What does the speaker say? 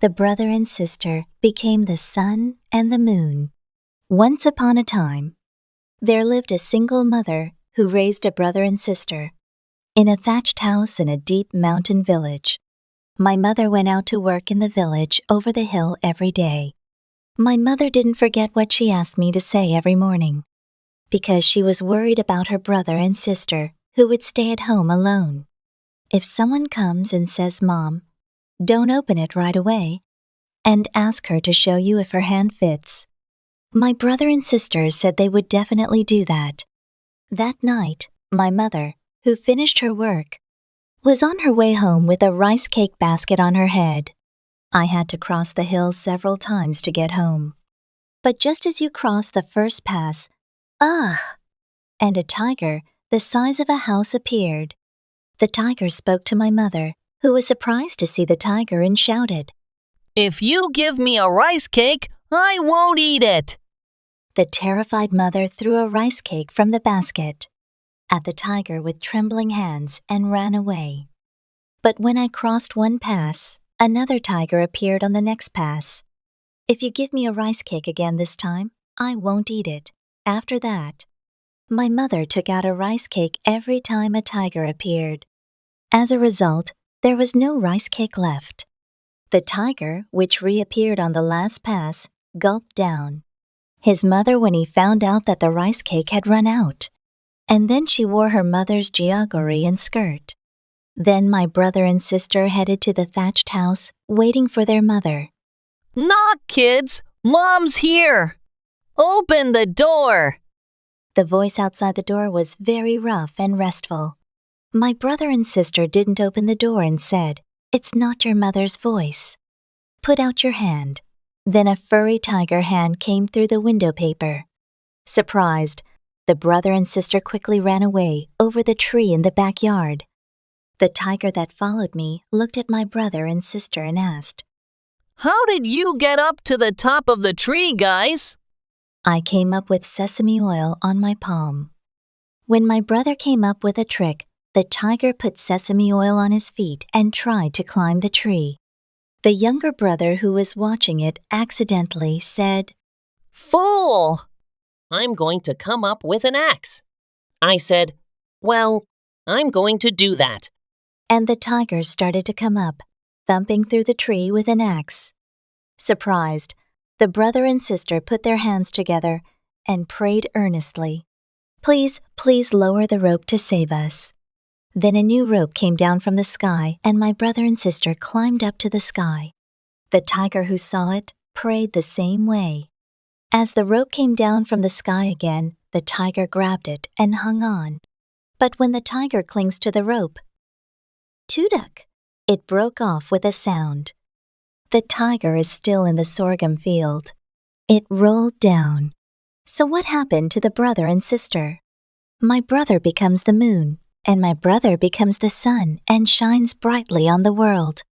the brother and sister became the sun and the moon. Once upon a time, there lived a single mother who raised a brother and sister in a thatched house in a deep mountain village. My mother went out to work in the village over the hill every day. My mother didn't forget what she asked me to say every morning, because she was worried about her brother and sister who would stay at home alone. If someone comes and says, "Mom," don't open it right away, and ask her to show you if her hand fits. My brother and sister said they would definitely do that. That night, my mother, who finished her work, was on her way home with a rice cake basket on her head. I had to cross the hill several times to get home. But just as you cross the first pass, and a tiger the size of a house appeared. The tiger spoke to my mother, who was surprised to see the tiger, and shouted, "If you give me a rice cake, I won't eat it." The terrified mother threw a rice cake from the basket at the tiger with trembling hands and ran away. But when I crossed one pass, another tiger appeared on the next pass. "If you give me a rice cake again this time, I won't eat it." After that, my mother took out a rice cake every time a tiger appeared. As a result, there was no rice cake left. The tiger, which reappeared on the last pass, gulped down his mother when he found out that the rice cake had run out. And then she wore her mother's jaggery and skirt. Then my brother and sister headed to the thatched house, waiting for their mother. "Knock, kids! Mom's here! Open the door!" The voice outside the door was very rough and restful. My brother and sister didn't open the door and said, "It's not your mother's voice. Put out your hand." Then a furry tiger hand came through the window paper. Surprised, the brother and sister quickly ran away over the tree in the backyard. The tiger that followed me looked at my brother and sister and asked, "How did you get up to the top of the tree, guys?" I came up with sesame oil on my palm. When my brother came up with a trick, the tiger put sesame oil on his feet and tried to climb the tree. The younger brother who was watching it accidentally said, "Fool! I'm going to come up with an axe." I said, "Well, I'm going to do that." And the tiger started to come up, thumping through the tree with an axe. Surprised, the brother and sister put their hands together and prayed earnestly, "Please, please lower the rope to save us." Then a new rope came down from the sky, and my brother and sister climbed up to the sky. The tiger who saw it prayed the same way. As the rope came down from the sky again, the tiger grabbed it and hung on. But when the tiger clings to the rope, "Tuduk!" it broke off with a sound. The tiger is still in the sorghum field. It rolled down. So what happened to the brother and sister? My brother becomes the moon, and my brother becomes the sun and shines brightly on the world.